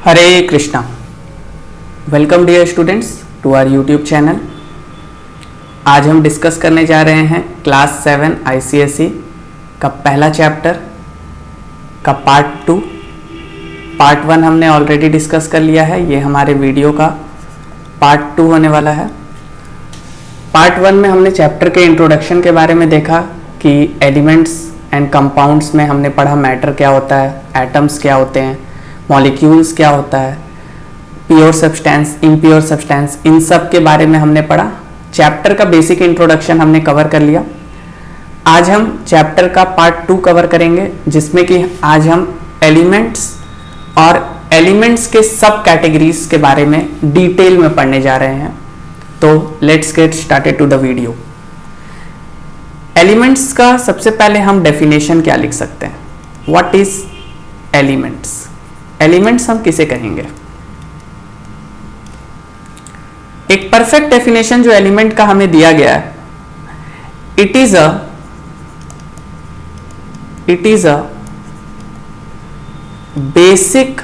Hare Krishna. Welcome dear students to our YouTube channel. आज हम discuss करने जा रहे हैं क्लास 7 ICSE का पहला चैप्टर का पार्ट 2। पार्ट 1 हमने ऑलरेडी डिस्कस कर लिया है, ये हमारे वीडियो का पार्ट 2 होने वाला है। पार्ट 1 में हमने चैप्टर के इंट्रोडक्शन के बारे में देखा कि एलिमेंट्स एंड कंपाउंड्स में हमने पढ़ा मैटर क्या होता है, एटम्स क्या होते हैं, मॉलिक्यूल्स क्या होता है, प्योर सब्सटेंस, इम्प्योर सब्सटेंस, इन सब के बारे में हमने पढ़ा। चैप्टर का बेसिक इंट्रोडक्शन हमने कवर कर लिया। आज हम चैप्टर का पार्ट 2 कवर करेंगे, जिसमें कि आज हम एलिमेंट्स और एलिमेंट्स के सब कैटेगरीज के बारे में डिटेल में पढ़ने जा रहे हैं। तो let's get started to the video. Elements का सबसे पहले हम डेफिनेशन क्या लिख सकते हैं, व्हाट इज एलिमेंट्स। एलिमेंट्स हम किसे कहेंगे? एक परफेक्ट डेफिनेशन जो एलिमेंट का हमें दिया गया है, it is a basic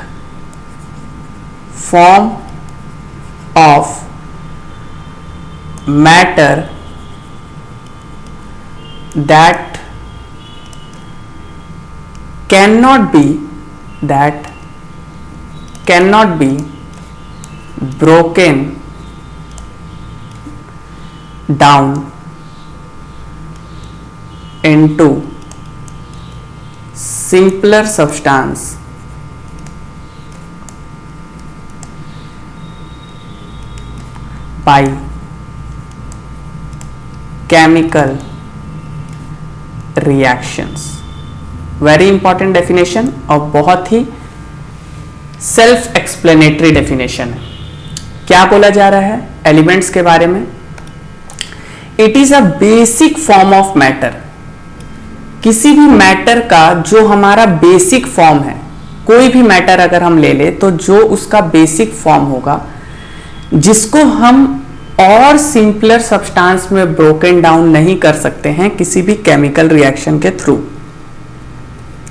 form of matter that cannot be broken down into simpler substance by chemical reactions. Very important definition और बहुत ही सेल्फ एक्सप्लेनेटरी डेफिनेशन है। क्या बोला जा रहा है एलिमेंट्स के बारे में? It is a basic form of matter. किसी भी मैटर का जो हमारा बेसिक फॉर्म है, कोई भी मैटर अगर हम ले ले तो जो उसका बेसिक फॉर्म होगा, जिसको हम और सिंपलर सब्सटेंस में ब्रोकन डाउन नहीं कर सकते हैं किसी भी केमिकल रिएक्शन के थ्रू।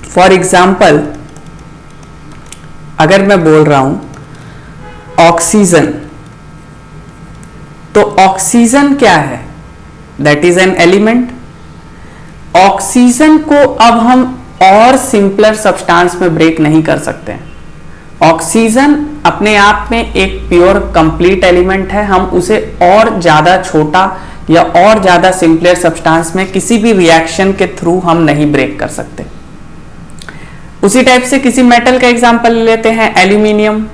फॉर एग्जाम्पल, अगर मैं बोल रहा हूं ऑक्सीजन, तो ऑक्सीजन क्या है? That is an element. Oxygen को अब हम और सिंपलर सब्सटेंस में ब्रेक नहीं कर सकते हैं। ऑक्सीजन अपने आप में एक प्योर कंप्लीट एलिमेंट है, हम उसे और ज्यादा छोटा या और ज्यादा सिंपलर सब्सटेंस में किसी भी रिएक्शन के थ्रू हम नहीं ब्रेक कर सकते। उसी टाइप से किसी मेटल का एग्जांपल लेते हैं, एल्यूमिनियम।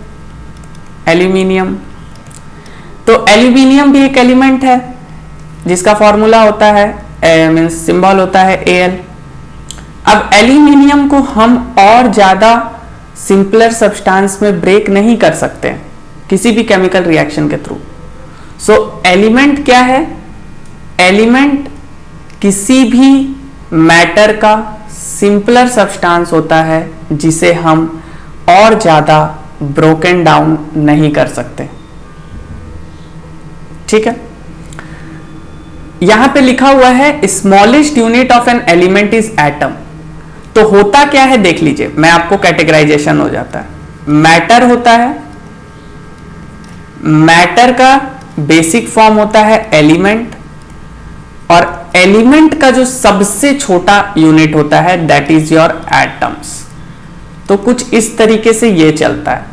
एल्यूमिनियम, तो एल्यूमिनियम भी एक एलिमेंट है जिसका फॉर्मूला होता है, मींस सिंबल होता है Al। अब एल्यूमिनियम को हम और ज्यादा सिंपलर सब्सटेंस में ब्रेक नहीं कर सकते हैं किसी भी केमिकल रिएक्शन के थ्रू। सो एलिमेंट क्या है? एलिमेंट किसी भी मैटर का सिंपलर सब्सटेंस होता है जिसे हम और ज्यादा ब्रोकन डाउन नहीं कर सकते। ठीक है, यहां पे लिखा हुआ है smallest unit of an element is atom. तो होता क्या है देख लीजिए, मैं आपको कैटेगराइजेशन हो जाता है। मैटर होता है, मैटर का बेसिक फॉर्म होता है एलिमेंट, और एलिमेंट का जो सबसे छोटा यूनिट होता है दैट इज योर एटम्स। तो कुछ इस तरीके से ये चलता है।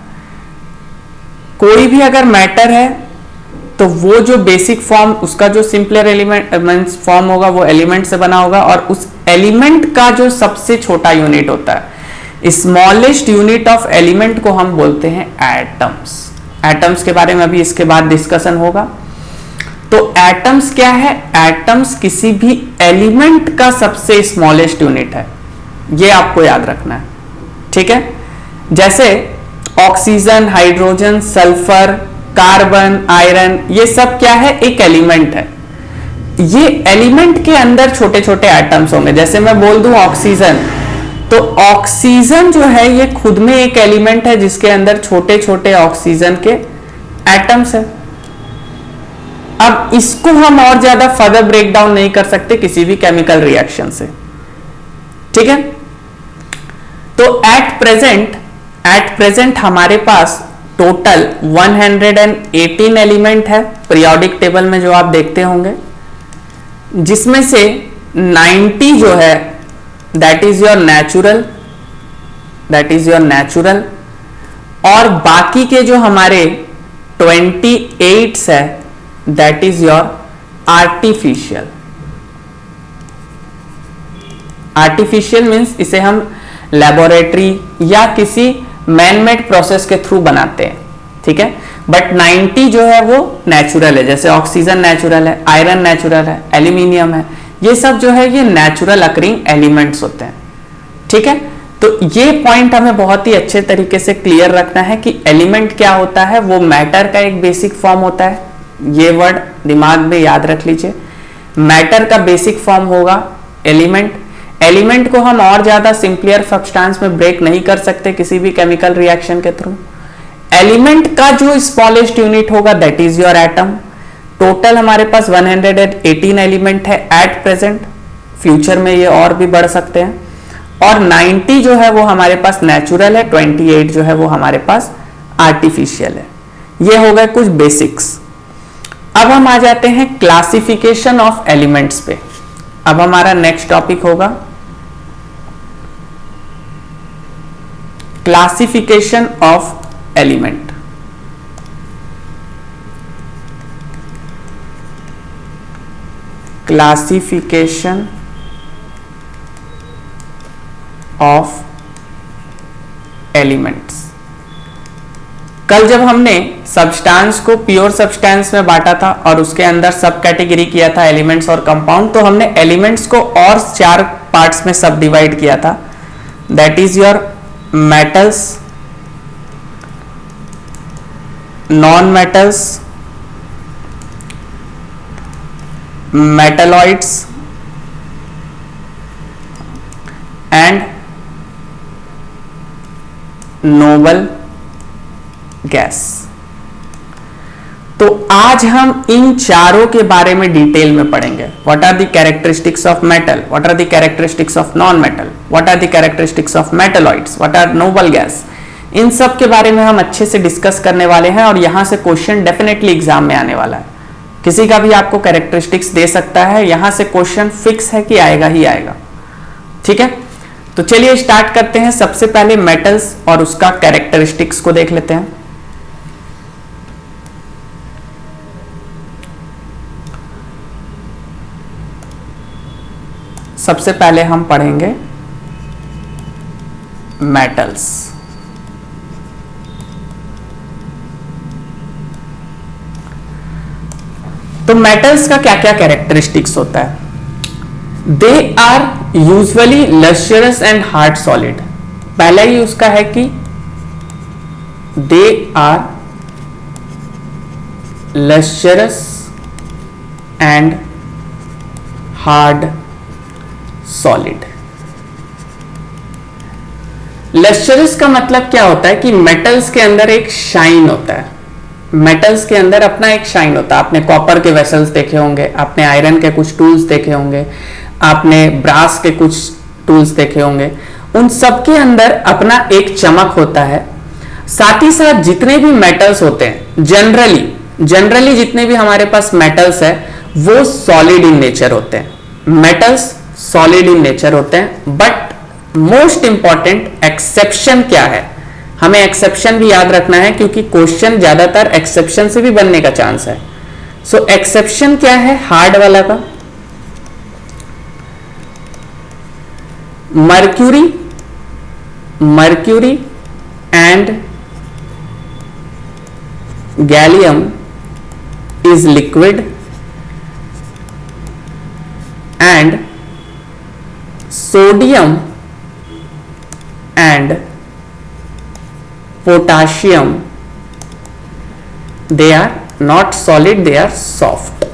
कोई भी अगर मैटर है तो वो जो बेसिक फॉर्म, उसका जो सिंपलर एलिमेंट मींस फॉर्म होगा वो एलिमेंट से बना होगा, और उस एलिमेंट का जो सबसे छोटा यूनिट होता है, स्मॉलेस्ट यूनिट ऑफ एलिमेंट को हम बोलते हैं एटम्स। एटम्स के बारे में अभी इसके बाद डिस्कशन होगा। तो एटम्स क्या है? एटम्स किसी भी एलिमेंट का सबसे स्मॉलेस्ट यूनिट है, ये आपको याद रखना है। ठीक है, जैसे oxygen, hydrogen, sulphur, carbon, iron, ये सब क्या है? एक एलिमेंट है। ये एलिमेंट के अंदर छोटे छोटे एटम्स होंगे। जैसे मैं बोल दूं ऑक्सीजन, तो ऑक्सीजन जो है ये खुद में एक एलिमेंट है जिसके अंदर छोटे छोटे ऑक्सीजन के एटम्स है। अब इसको हम और ज्यादा फर्दर ब्रेक डाउन नहीं कर सकते किसी भी केमिकल रिएक्शन से। ठीक है, तो एट प्रेजेंट एट प्रेजेंट हमारे पास टोटल 118 एलिमेंट है पीरियोडिक टेबल में, जो आप देखते होंगे, जिसमें से 90 जो है दैट इज योर नेचुरल, और बाकी के जो हमारे 28 है that is your artificial. Artificial means इसे हम लेबोरेटरी या किसी मैन मेड प्रोसेस के थ्रू बनाते हैं, ठीक है। बट 90 जो है वो नेचुरल है, जैसे ऑक्सीजन नेचुरल है, आयरन नेचुरल है, एल्यूमिनियम है, ये सब जो है ये नेचुरल अकरिंग एलिमेंट्स होते हैं, ठीक है। तो ये पॉइंट हमें बहुत ही अच्छे तरीके से क्लियर रखना है कि एलिमेंट क्या होता है, वो मैटर का एक बेसिक फॉर्म होता है, ये वर्ड दिमाग में याद रख लीजिए। मैटर का बेसिक फॉर्म होगा एलिमेंट। एलिमेंट को हम और ज्यादा सिंपलियर सब्सटेंस में ब्रेक नहीं कर सकते किसी भी केमिकल रिएक्शन के थ्रू। एलिमेंट का जो स्मॉलेस्ट यूनिट होगा that is your atom. Total हमारे पास 118 एलिमेंट है एट प्रेजेंट, फ्यूचर में ये और भी बढ़ सकते हैं, और 90 जो है वो हमारे पास नेचुरल है, 28 जो है वो हमारे पास आर्टिफिशियल है। ये हो गए कुछ बेसिक्स। अब हम आ जाते हैं क्लासिफिकेशन ऑफ एलिमेंट्स पे। अब हमारा नेक्स्ट टॉपिक होगा classification of element. Classification of elements. कल जब हमने सब्सटेंस को प्योर सब्सटेंस में बांटा था और उसके अंदर सब कैटेगरी किया था एलिमेंट्स और कंपाउंड, तो हमने एलिमेंट्स को और 4 पार्ट्स में सब डिवाइड किया था, that is your metals, non metals, metalloids and noble gas. तो आज हम इन चारों के बारे में डिटेल में पढ़ेंगे। What are the characteristics of metal, what are the characteristics of non metal, what are the characteristics of metalloids, what are noble gas. इन सब के बारे में हम अच्छे से डिस्कस करने वाले हैं और यहां से क्वेश्चन डेफिनेटली एग्जाम में आने वाला है। किसी का भी आपको कैरेक्टरिस्टिक्स दे सकता है, यहां से क्वेश्चन फिक्स है कि आएगा ही आएगा, ठीक है। तो चलिए स्टार्ट करते हैं। सबसे पहले मेटल्स और उसका कैरेक्टरिस्टिक्स को देख लेते हैं। सबसे पहले हम पढ़ेंगे मेटल्स। तो मेटल्स का क्या क्या कैरेक्टरिस्टिक्स होता है? They are usually lustrous and hard solid. पहला ही उसका है कि they are lustrous and hard solid. Lustrous का मतलब क्या होता है कि मेटल्स के अंदर एक शाइन होता है। मेटल्स के अंदर अपना एक शाइन होता है। आपने कॉपर के वेसल्स देखे होंगे, आपने आयरन के कुछ टूल्स देखे होंगे, आपने ब्रास के कुछ टूल्स देखे होंगे। उन सब के अंदर अपना एक चमक होता है। साथ ही साथ जितने भी मेटल्स होते हैं, जनरली जितने भी हमारे पास मेटल्स है वो सॉलिड इन नेचर होते हैं। मेटल्स सॉलिड इन नेचर होते हैं, बट मोस्ट इंपॉर्टेंट एक्सेप्शन क्या है, हमें एक्सेप्शन भी याद रखना है क्योंकि क्वेश्चन ज्यादातर एक्सेप्शन से भी बनने का चांस है। सो एक्सेप्शन क्या है हार्ड वाला का? Mercury and gallium is liquid and sodium and potassium they are not solid, they are soft।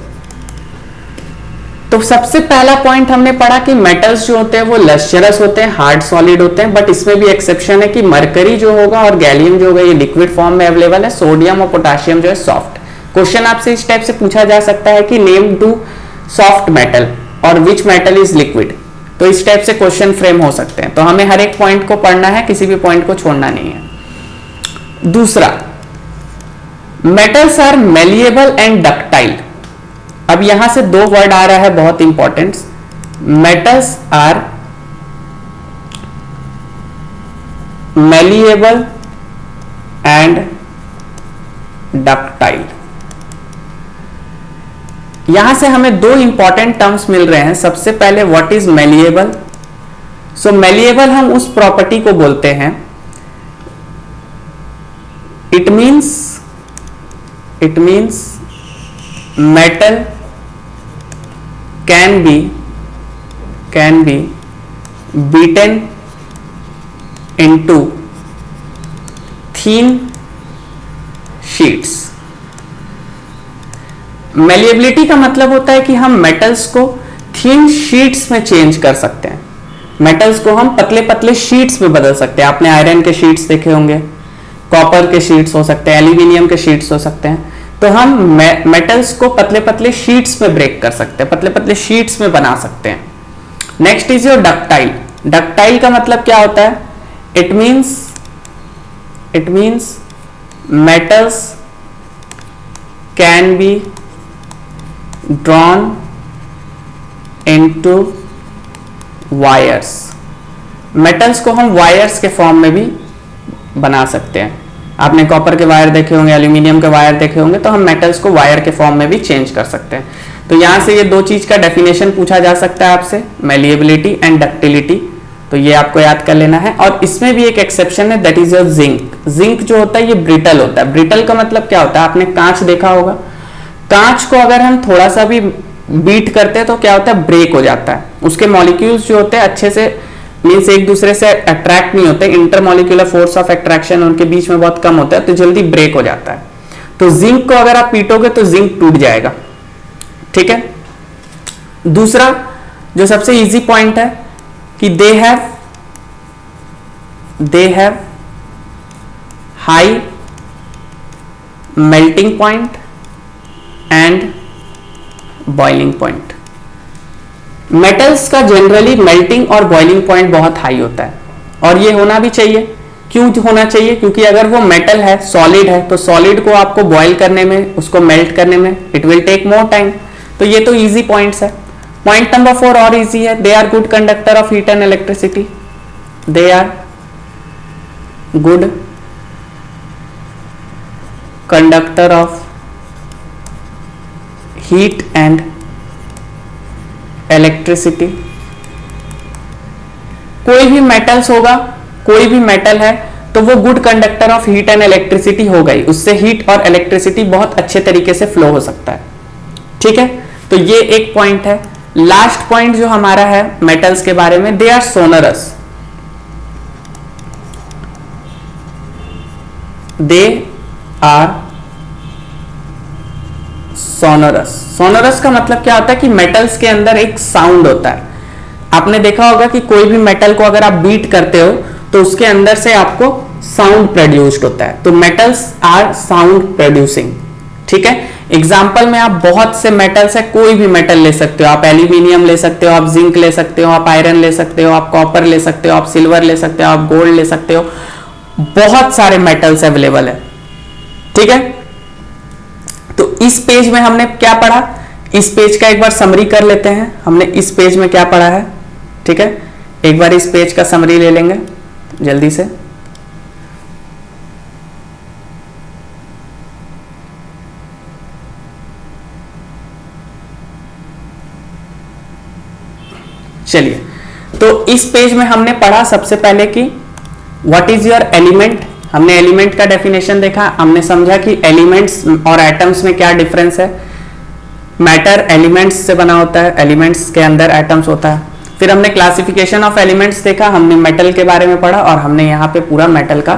तो सबसे पहला पॉइंट हमने पढ़ा कि मेटल्स जो होते हैं वो लस्चरस होते हैं, हार्ड सॉलिड होते हैं, बट इसमें भी एक्सेप्शन है कि मरकरी जो होगा और गैलियम जो होगा ये लिक्विड फॉर्म में अवेलेबल है, सोडियम और पोटाशियम जो है सॉफ्ट। क्वेश्चन आपसे इस टाइप से पूछा जा सकता है कि नेम 2 सॉफ्ट मेटल और विच मेटल इज लिक्विड। तो इस टाइप से क्वेश्चन फ्रेम हो सकते हैं। तो हमें हर एक पॉइंट को पढ़ना है, किसी भी पॉइंट को छोड़ना नहीं है। दूसरा, metals are malleable and ductile. अब यहां से दो वर्ड आ रहा है बहुत important, metals are malleable and ductile. यहां से हमें दो इंपॉर्टेंट टर्म्स मिल रहे हैं। सबसे पहले what is malleable. So malleable हम उस प्रॉपर्टी को बोलते हैं, it means metal can be beaten into thin sheets. Malleability का मतलब होता है कि हम मेटल्स को थीन शीट्स में चेंज कर सकते हैं। मेटल्स को हम पतले पतले शीट्स में बदल सकते हैं। आपने आयरन के शीट्स देखे होंगे, कॉपर के शीट्स हो सकते हैं, एल्यूमिनियम के शीट्स हो सकते हैं। तो हम मेटल्स को पतले पतले शीट्स में ब्रेक कर सकते हैं, पतले पतले शीट्स में बना सकते हैं। Next is your ductile. Ductile का मतलब क्या होता है? It means metals can be drawn into wires। Metals को हम वायर्स के फॉर्म में भी बना सकते हैं। आपने कॉपर के वायर देखे होंगे, एल्यूमिनियम के वायर देखे होंगे, तो हम मेटल्स को वायर के फॉर्म में भी चेंज कर सकते हैं। तो यहां से ये दो चीज का डेफिनेशन पूछा जा सकता है आपसे, मेलिएबिलिटी एंड डक्टिलिटी। तो ये आपको याद कर लेना है। और इसमें भी एक एक्सेप्शन है, that is your zinc. Zinc जो होता है ये ब्रिटल होता है। ब्रिटल का मतलब क्या होता है? आपने कांच देखा होगा, कांच को अगर हम थोड़ा सा भी बीट करते हैं तो क्या होता है? ब्रेक हो जाता है। उसके मॉलिक्यूल्स जो होते हैं अच्छे से मींस एक दूसरे से अट्रैक्ट नहीं होते, इंटरमॉलिक्यूलर फोर्स ऑफ अट्रैक्शन उनके बीच में बहुत कम होता है, तो जल्दी ब्रेक हो जाता है। तो जिंक को अगर आप पीटोगे तो जिंक टूट जाएगा। ठीक है। दूसरा जो सबसे इजी पॉइंट है कि they have high melting point and boiling point. Metals का जनरली मेल्टिंग और बॉइलिंग पॉइंट बहुत हाई होता है, और ये होना भी चाहिए। क्यों होना चाहिए? क्योंकि अगर वो मेटल है, सॉलिड है, तो सॉलिड को आपको बॉयल करने में, उसको मेल्ट करने में it will take more time. तो ये तो इजी पॉइंट्स है। पॉइंट नंबर 4 और इजी है, they are good conductor of heat and electricity. They are good conductor of heat and electricity. कोई भी मेटल्स होगा, कोई भी मेटल है तो वो good conductor of heat and electricity हो गई, उससे हीट और इलेक्ट्रिसिटी बहुत अच्छे तरीके से फ्लो हो सकता है। ठीक है। तो ये एक पॉइंट है। लास्ट पॉइंट जो हमारा है मेटल्स के बारे में, they are sonorous. They are sonorous. Sonorous का मतलब क्या होता है कि मेटल्स के अंदर एक साउंड होता है। आपने देखा होगा कि कोई भी मेटल को अगर आप बीट करते हो तो उसके अंदर से आपको साउंड प्रोड्यूस्ड होता है। तो मेटल्स आर साउंड प्रोड्यूसिंग। ठीक है। एग्जाम्पल में आप बहुत से मेटल्स है, कोई भी मेटल ले सकते हो। आप एल्यूमिनियम ले सकते हो, आप जिंक ले सकते हो, आप आयरन ले सकते हो, आप कॉपर ले सकते हो, आप सिल्वर ले सकते हो, आप गोल्ड ले सकते हो। बहुत सारे मेटल्स अवेलेबल है। ठीक है। तो इस पेज में हमने क्या पढ़ा, इस पेज का एक बार समरी कर लेते हैं। हमने इस पेज में क्या पढ़ा है? ठीक है, एक बार इस पेज का समरी ले लेंगे जल्दी से। चलिए, तो इस पेज में हमने पढ़ा सबसे पहले कि व्हाट इज योर एलिमेंट। हमने एलिमेंट का डेफिनेशन देखा, हमने समझा कि एलिमेंट्स और एटम्स में क्या डिफरेंस है। मैटर एलिमेंट्स से बना होता है, एलिमेंट्स के अंदर एटम्स होता है। फिर हमने क्लासिफिकेशन ऑफ एलिमेंट्स देखा, हमने मेटल के बारे में पढ़ा, और हमने यहाँ पे पूरा मेटल का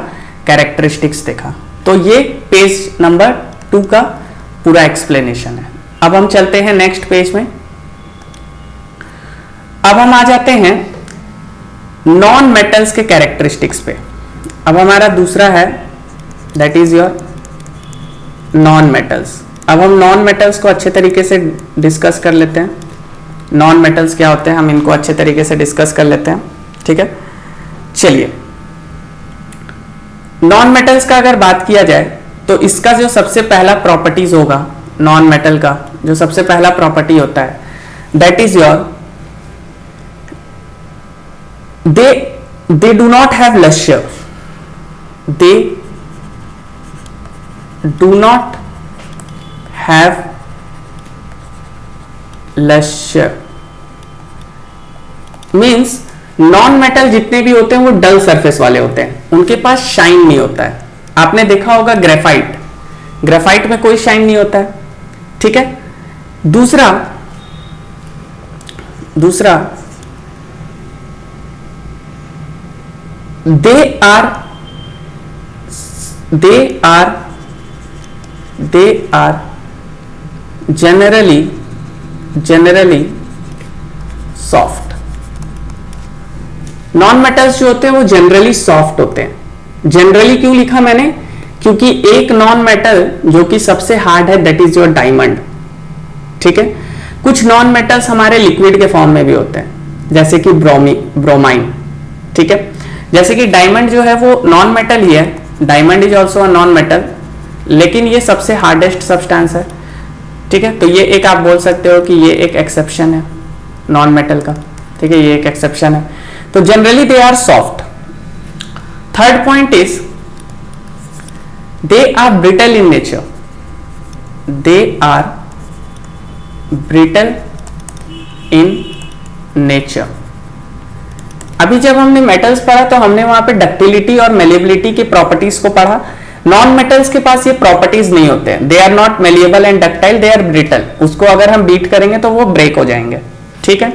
कैरेक्टरिस्टिक्स देखा। तो ये पेज नंबर 2 का पूरा एक्सप्लेनेशन है। अब हम चलते हैं नेक्स्ट पेज में। अब हम आ जाते हैं नॉन मेटल्स के कैरेक्टरिस्टिक्स पे। अब हमारा दूसरा है that is your non metals. अब हम नॉन मेटल्स को अच्छे तरीके से डिस्कस कर लेते हैं। नॉन मेटल्स क्या होते हैं, हम इनको अच्छे तरीके से डिस्कस कर लेते हैं। ठीक है, चलिए। नॉन मेटल्स का अगर बात किया जाए तो इसका जो सबसे पहला प्रॉपर्टीज होगा, नॉन मेटल का जो सबसे पहला प्रॉपर्टी होता है, that is your they do not have luster, they do not have luster means non metal जितने भी होते हैं वो डल सरफेस वाले होते हैं, उनके पास शाइन नहीं होता है। आपने देखा होगा ग्रेफाइट, ग्रेफाइट में कोई शाइन नहीं होता है, ठीक है। दूसरा they are generally soft। Non metals जो होते हैं वो जनरली सॉफ्ट होते हैं। जनरली क्यों लिखा मैंने, क्योंकि एक नॉन मेटल जो कि सबसे हार्ड है दैट इज योर डायमंड, ठीक है। कुछ नॉन मेटल्स हमारे लिक्विड के फॉर्म में भी होते हैं, जैसे कि ब्रोमाइन, ठीक है। जैसे कि डायमंड जो है वो नॉन मेटल ही है, diamond is also a non metal, लेकिन ये सबसे हार्डेस्ट सब्सटेंस है, ठीक है। तो ये एक आप बोल सकते हो कि ये एक एक्सेप्शन है नॉन मेटल का, ठीक है, ये एक एक्सेप्शन है। तो generally they are soft. Third point is they are brittle in nature, they are brittle in nature. अभी जब हमने मेटल्स पढ़ा तो हमने वहां पे डक्टिलिटी और मेलेबिलिटी की प्रॉपर्टीज को पढ़ा। नॉन मेटल्स के पास ये प्रॉपर्टीज नहीं होते हैं, they are not malleable and ductile, they are brittle. उसको अगर हम बीट करेंगे तो वो ब्रेक हो जाएंगे, ठीक है।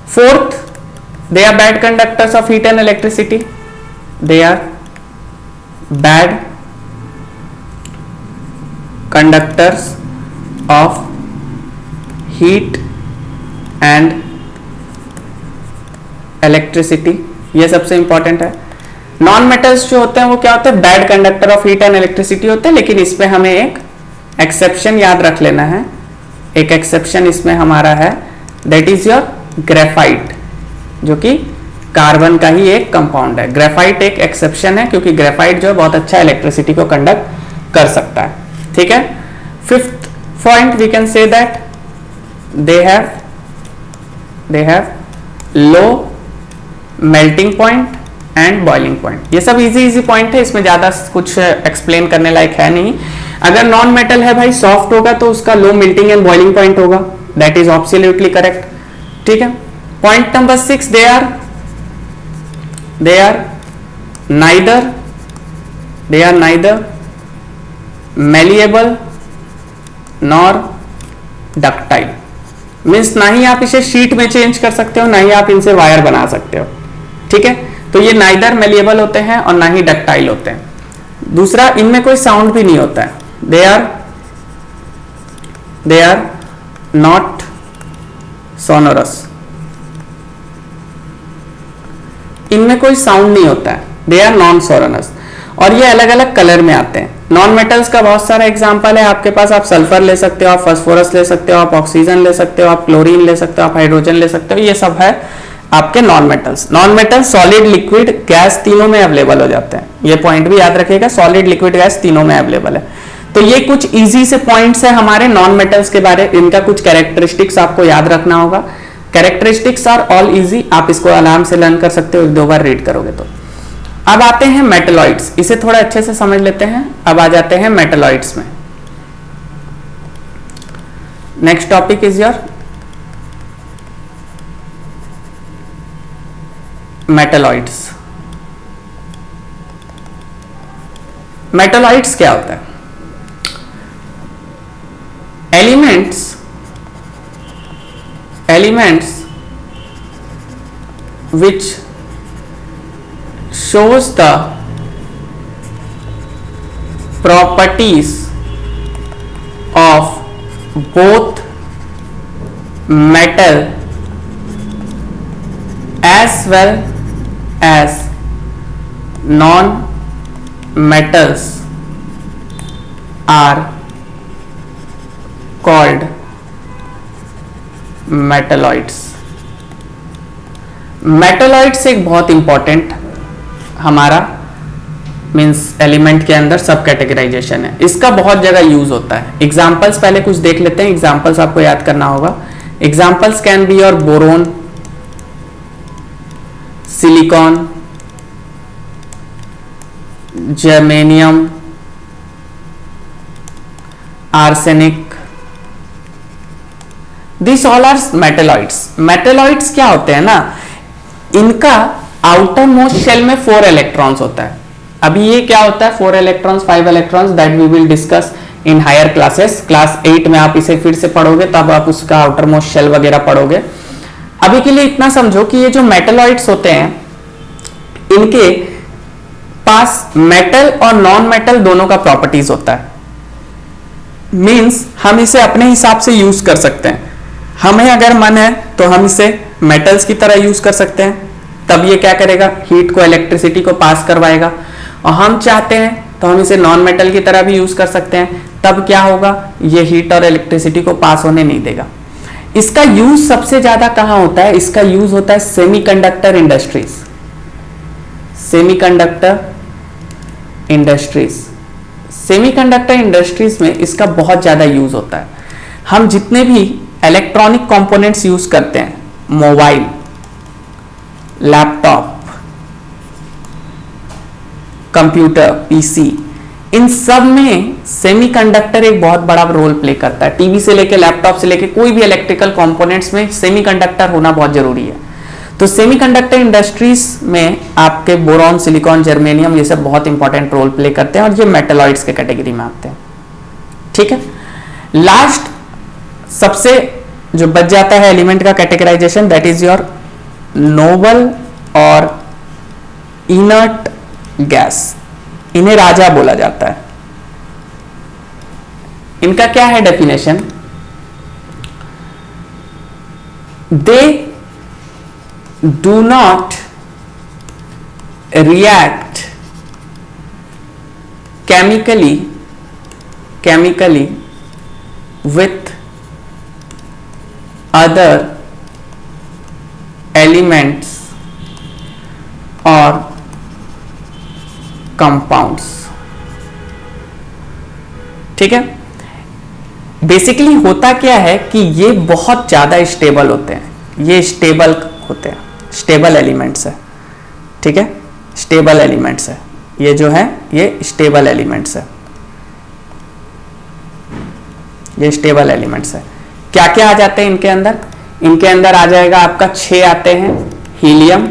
Fourth, they are bad conductors of heat and electricity, they are bad conductors of heat and electricity, ये सबसे इंपॉर्टेंट है। नॉन मेटल्स जो होते हैं वो क्या होते हैं, bad conductor of heat and electricity होते हैं, लेकिन इसमें हमें एक एक्सेप्शन याद रख लेना है। एक एक्सेप्शन इसमें हमारा है, दैट इज योर ग्रेफाइट, जो कि कार्बन का ही एक कंपाउंड है। ग्रेफाइट एक एक्सेप्शन है क्योंकि ग्रेफाइट जो है बहुत अच्छा इलेक्ट्रिसिटी को कंडक्ट कर सकता है, ठीक है। Fifth point we can say that they have low melting point and boiling point. ये सब इजी पॉइंट है, इसमें ज्यादा कुछ एक्सप्लेन करने लायक है नहीं। अगर नॉन मेटल है भाई, सॉफ्ट होगा तो उसका low melting and boiling point होगा, दैट इज एब्सोल्युटली करेक्ट, ठीक है। Point number 6, they are neither malleable nor ductile. Means ना ही आप इसे शीट में चेंज कर सकते हो, ना ही आप इनसे वायर बना सकते हो, ठीक है। तो ये नाइदर मेलिएबल होते हैं और ना ही डक्टाइल होते हैं। दूसरा, इनमें कोई साउंड भी नहीं होता है, दे आर नॉट सोनोरस, इनमें कोई साउंड नहीं होता है, दे आर नॉन सोनोरस। और ये अलग अलग कलर में आते हैं। नॉन मेटल्स का बहुत सारा एग्जांपल है आपके पास, आप सल्फर ले सकते हो, आप फास्फोरस ले सकते हो, आप ऑक्सीजन ले सकते हो, आप क्लोरीन ले सकते हो, आप हाइड्रोजन ले सकते हो, ये सब है आपके non metals. Non metals solid, liquid, gas तीनों में अवेलेबल हो जाते हैं। ये पॉइंट भी याद रखिएगा, सॉलिड, लिक्विड, गैस तीनों में अवेलेबल है। तो ये कुछ इजी से पॉइंट्स है हमारे नॉन मेटल्स के बारे, इनका कुछ कैरेक्टरिस्टिक्स आपको याद रखना होगा। कैरेक्टरिस्टिक्स आर ऑल इजी, आप इसको आराम से लर्न कर सकते हो 2 बार रीड करोगे तो। अब आते हैं मेटलॉइड्स, इसे थोड़ा अच्छे से समझ लेते हैं। अब आ जाते हैं मेटलॉइड्स में। Next topic is your metalloids. Metalloids क्या होता है? Elements which shows the properties of both metal as well as non-metals are called metalloids. Metalloids एक बहुत इंपॉर्टेंट हमारा मीन्स एलिमेंट के अंदर सब कैटेगराइजेशन है, इसका बहुत जगह यूज होता है। एग्जाम्पल्स पहले कुछ देख लेते हैं, एग्जाम्पल्स आपको याद करना होगा। Examples can be your boron, silicon, germanium, arsenic, this all are metalloids. Metalloids क्या होते हैं ना, इनका आउटर मोस्ट शेल में 4 इलेक्ट्रॉन्स होता है। अभी ये क्या होता है, 4 electrons 5 electrons, that we will discuss in higher classes. Class 8 में आप इसे फिर से पढ़ोगे, तब आप उसका आउटर मोस्ट शेल वगैरह पढ़ोगे। अभी के लिए इतना समझो कि ये जो मेटेलॉइड्स होते हैं, इनके पास मेटल और नॉन मेटल दोनों का प्रॉपर्टीज होता है। मींस हम इसे अपने हिसाब से यूज कर सकते हैं। हमें अगर मन है तो हम इसे मेटल्स की तरह यूज कर सकते हैं, तब ये क्या करेगा, हीट को, इलेक्ट्रिसिटी को पास करवाएगा। और हम चाहते हैं तो हम इसे नॉन मेटल की तरह भी यूज कर सकते हैं, तब क्या होगा, ये हीट और इलेक्ट्रिसिटी को पास होने नहीं देगा। इसका यूज सबसे ज्यादा कहां होता है, इसका यूज होता है semiconductor industries. Semiconductor industries, semiconductor industries में इसका बहुत ज्यादा यूज होता है। हम जितने भी इलेक्ट्रॉनिक कंपोनेंट्स यूज करते हैं, मोबाइल, लैपटॉप, कंप्यूटर, पीसी, इन सब में सेमीकंडक्टर एक बहुत बड़ा रोल प्ले करता है। टीवी से लेके लैपटॉप से लेके कोई भी इलेक्ट्रिकल कंपोनेंट्स में सेमीकंडक्टर होना बहुत जरूरी है। तो सेमीकंडक्टर इंडस्ट्रीज में आपके बोरॉन, सिलिकॉन, जर्मेनियम, ये सब बहुत इंपॉर्टेंट रोल प्ले करते हैं और ये मेटलॉइड्स के कैटेगरी में आते हैं। ठीक है, लास्ट सबसे जो बच जाता है एलिमेंट का categorization, that is your noble और इनर्ट गैस। इन्हें राजा बोला जाता है। इनका क्या है definition, they do not react chemically with other elements or compounds। ठीक है, बेसिकली होता क्या है कि ये बहुत ज्यादा स्टेबल होते हैं, ये स्टेबल होते हैं, स्टेबल एलिमेंट्स है। ठीक है, स्टेबल एलिमेंट्स है, ये जो है ये स्टेबल एलिमेंट्स है, ये स्टेबल एलिमेंट्स है। क्या क्या आ जाते हैं इनके अंदर, इनके अंदर आ जाएगा आपका 6 आते हैं, helium,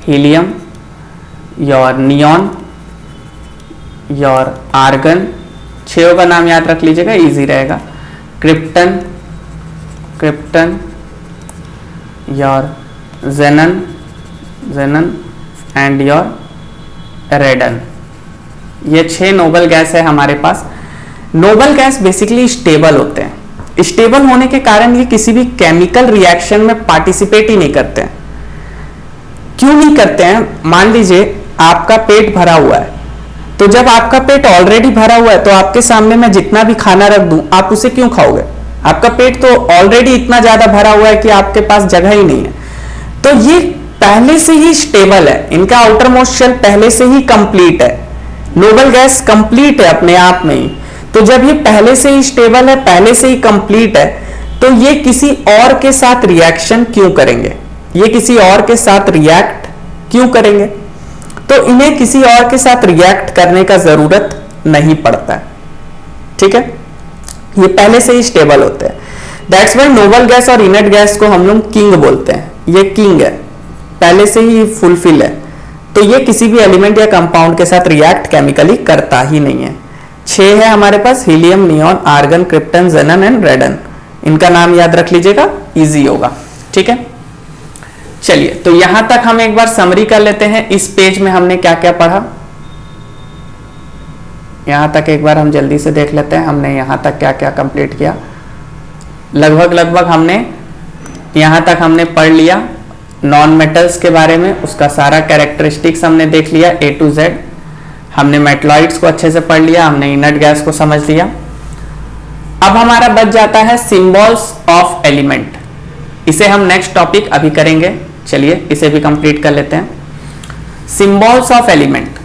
helium, your neon, your argon, 6 का नाम याद रख लीजिएगा, इजी रहेगा। Krypton, krypton, your xenon, xenon and your radon. ये 6 नोबल गैस है हमारे पास। नोबल गैस बेसिकली स्टेबल होते हैं। स्टेबल होने के कारण ये किसी भी केमिकल रिएक्शन में पार्टिसिपेट ही नहीं करते हैं। क्यों नहीं करते हैं, मान लीजिए आपका पेट भरा हुआ है, तो जब आपका पेट ऑलरेडी भरा हुआ है तो आपके सामने मैं जितना भी खाना रख दूं आप उसे क्यों खाओगे? आपका पेट तो ऑलरेडी इतना ज्यादा भरा हुआ है कि आपके पास जगह ही नहीं है। तो ये पहले से ही स्टेबल है, इनका आउटर मोस्ट शेल पहले से ही कंप्लीट है। नोबल गैस कंप्लीट है अपने आप में ही। तो जब ये पहले से ही स्टेबल है, पहले से ही कंप्लीट है, तो ये किसी और के साथ रिएक्शन क्यों करेंगे? ये किसी और के साथ रिएक्ट क्यों करेंगे? तो इन्हें किसी और के साथ रिएक्ट करने का जरूरत नहीं पड़ता है। ठीक है, ये पहले से ही स्टेबल होते हैं। दैट्स व्हाई नोबल गैस और इनर्ट गैस को हम लोग किंग बोलते हैं। ये किंग है, पहले से ही फुलफिल है, तो ये किसी भी एलिमेंट या कंपाउंड के साथ रिएक्ट केमिकली करता ही नहीं है। 6 है हमारे पास, helium, neon, argon, krypton, xenon and radon. इनका नाम याद रख लीजिएगा, इजी होगा। ठीक है, चलिए तो यहां तक हम एक बार समरी कर लेते हैं। इस पेज में हमने क्या क्या पढ़ा, यहां तक एक बार हम जल्दी से देख लेते हैं। हमने यहां तक क्या क्या कंप्लीट किया, लगभग हमने यहां तक हमने पढ़ लिया। नॉन मेटल्स के बारे में, उसका सारा कैरेक्टरिस्टिक्स हमने देख लिया A to Z। हमने मेटलॉइड्स को अच्छे से पढ़ लिया, हमने इनर्ट गैस को समझ लिया। अब हमारा बच जाता है सिंबल्स ऑफ एलिमेंट। इसे हम नेक्स्ट टॉपिक अभी करेंगे, चलिए इसे भी कंप्लीट कर लेते हैं। Symbols of element,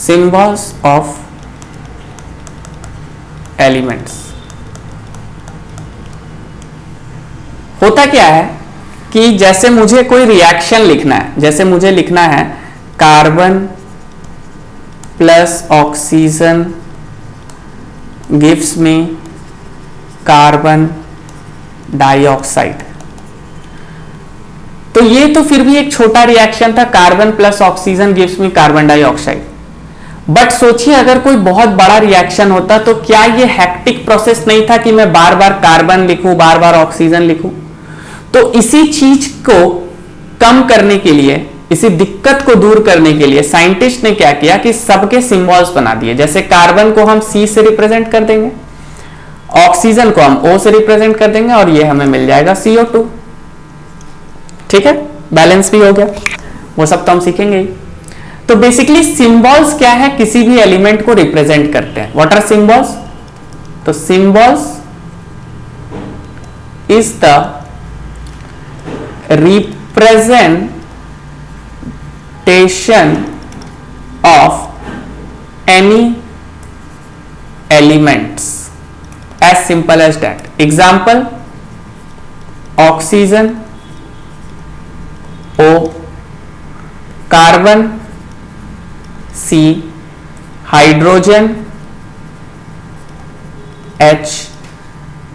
symbols of elements. होता क्या है कि जैसे मुझे कोई रिएक्शन लिखना है, जैसे मुझे लिखना है carbon plus oxygen gives me carbon dioxide, तो ये तो फिर भी एक छोटा रिएक्शन था, carbon plus oxygen gives me carbon dioxide. But सोचिए अगर कोई बहुत बड़ा रिएक्शन होता तो क्या ये हेक्टिक प्रोसेस नहीं था कि मैं बार बार कार्बन लिखूं, बार बार ऑक्सीजन लिखूं। तो इसी चीज को कम करने के लिए, इसी दिक्कत को दूर करने के लिए साइंटिस्ट ने क्या किया कि सबके सिंबल्स बना दिए। जैसे कार्बन को हम C से रिप्रेजेंट कर देंगे, ऑक्सीजन को हम O से रिप्रेजेंट कर देंगे और ये हमें मिल जाएगा CO2। ठीक है, बैलेंस भी हो गया, वो सब तो हम सीखेंगे ही। तो बेसिकली सिंबल्स क्या है, किसी भी एलिमेंट को रिप्रेजेंट करते हैं। What are symbols? तो symbols is the representation of any elements, as simple as that. Example, oxygen O, carbon C, hydrogen H।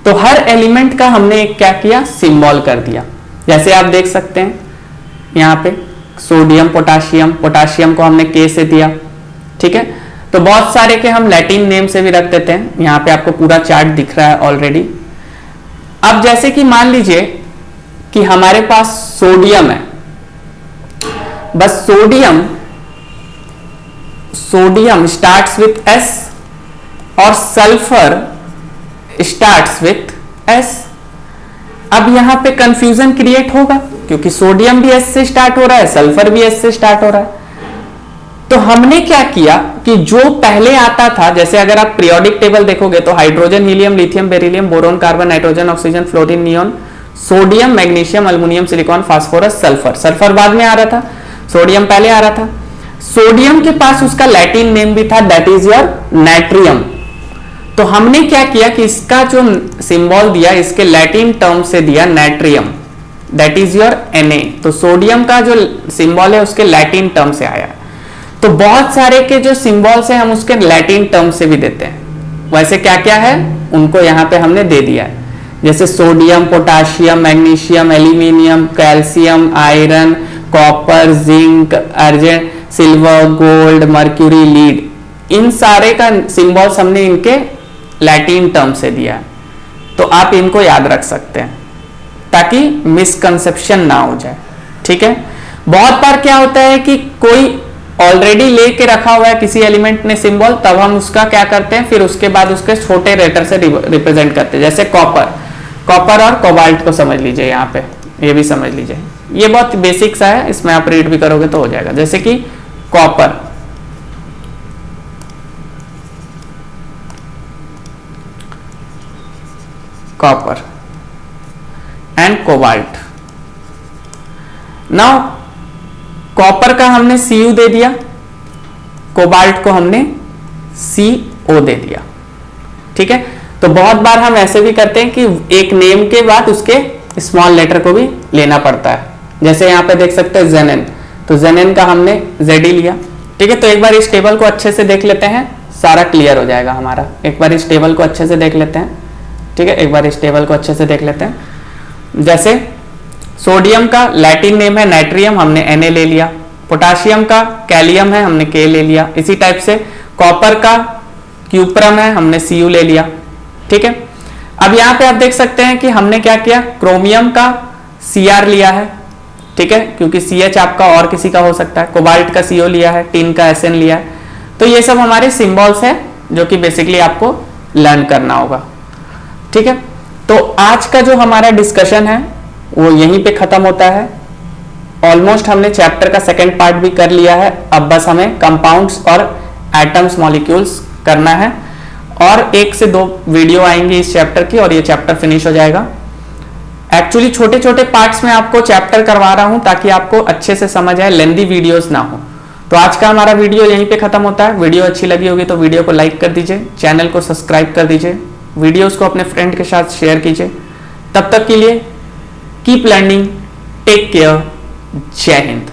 तो हर एलिमेंट का हमने एक क्या किया, सिंबल कर दिया। जैसे आप देख सकते हैं यहां पे सोडियम पोटाशियम, पोटाशियम को हमने K से दिया। ठीक है, तो बहुत सारे के हम लैटिन नेम से भी रख देते हैं। यहां पे आपको पूरा चार्ट दिख रहा है ऑलरेडी। अब जैसे कि मान लीजिए कि हमारे पास सोडियम है, बस सोडियम स्टार्ट्स विथ S और सल्फर स्टार्ट्स विथ S। अब यहां पे कंफ्यूजन क्रिएट होगा क्योंकि सोडियम भी S से स्टार्ट हो रहा है, सल्फर भी S से स्टार्ट हो रहा है। तो हमने क्या किया कि जो पहले आता था, जैसे अगर आप पीरियोडिक टेबल देखोगे तो hydrogen, helium, lithium, beryllium, boron, carbon, nitrogen, oxygen, fluorine, neon, sodium, magnesium, aluminium, silicon, phosphorus, sulphur. Sulphur बाद में आ रहा था, सोडियम पहले आ रहा था। सोडियम के पास उसका लैटिन नेम भी था, दैट इज योर नाइट्रियम। तो हमने क्या किया कि इसका जो सिंबल दिया इसके लैटिन टर्म से दिया नाइट्रियम, दैट इज योर Na। तो सोडियम का जो सिंबल है उसके लैटिन टर्म से आया। तो बहुत सारे के जो सिंबल्स है हम उसके लैटिन टर्म से भी देते हैं। वैसे क्या क्या है उनको यहां पे हमने दे दिया है, जैसे sodium, potassium, magnesium, aluminium, calcium, iron, copper, zinc, argent, silver, gold, mercury, lead, इन सारे का सिंबल्स हमने इनके लैटिन टर्म से दिया है। तो आप इनको याद रख सकते हैं ताकि मिसकंसेप्शन ना हो जाए। ठीक है, बहुत बार क्या होता है कि कोई ऑलरेडी लेके रखा हुआ है किसी एलिमेंट ने सिंबल, तब हम उसका क्या करते हैं, फिर उसके बाद उसके छोटे लेटर से रिप्रेजेंट करते हैं। जैसे कॉपर और कोबाल्ट को समझ लीजिए, यहाँ पे ये भी समझ लीजिए, ये बहुत बेसिक सा है, इसमें आप रीड भी करोगे तो हो जाएगा। जैसे कि copper, copper and cobalt. Now copper का हमने Cu दे दिया, कोबाल्ट को हमने CO दे दिया। ठीक है, तो बहुत बार हम ऐसे भी करते हैं कि एक नेम के बाद उसके स्मॉल लेटर को भी लेना पड़ता है। जैसे यहां पे देख सकते हैं जेनेन, तो जेनेन का हमने Zd लिया। ठीक है, तो एक बार इस टेबल को अच्छे से देख लेते हैं, सारा क्लियर हो जाएगा हमारा। एक बार इस टेबल को अच्छे से देख लेते हैं। ठीक है, एक बार इस टेबल को अच्छे से देख लेते हैं। जैसे सोडियम का लैटिन नेम है नाइट्रियम, हमने Na ले लिया। पोटाशियम का कैलियम है, हमने K ले लिया। इसी टाइप से कॉपर का क्यूप्रम है, हमने Cu ले लिया। ठीक है, अब यहाँ पे आप देख सकते हैं कि हमने क्या किया, क्रोमियम का Cr लिया है। ठीक है, क्योंकि CH आपका और किसी का हो सकता है। कोबाल्ट का CO लिया है, टिन का Sn लिया है। तो ये सब हमारे सिंबल्स है जो कि बेसिकली आपको लर्न करना होगा। ठीक है, तो आज का जो हमारा डिस्कशन है वो यहीं पे खत्म होता है। ऑलमोस्ट हमने चैप्टर का सेकंड पार्ट भी कर लिया है। अब बस हमें कंपाउंड्स और एटम्स, मॉलिक्यूल्स करना है और 1 से 2 वीडियो आएंगी इस चैप्टर की और ये चैप्टर फिनिश हो जाएगा। एक्चुअली छोटे छोटे पार्ट्स में आपको चैप्टर करवा रहा हूं ताकि आपको अच्छे से समझ आए, लेंदी वीडियोस ना हो। तो आज का हमारा वीडियो यहीं पे खत्म होता है। वीडियो अच्छी लगी होगी तो वीडियो को लाइक कर दीजिए, चैनल को सब्सक्राइब कर दीजिए, वीडियोस को अपने फ्रेंड के साथ शेयर कीजिए। तब तक के लिए कीप लर्निंग, टेक केयर, जय हिंद।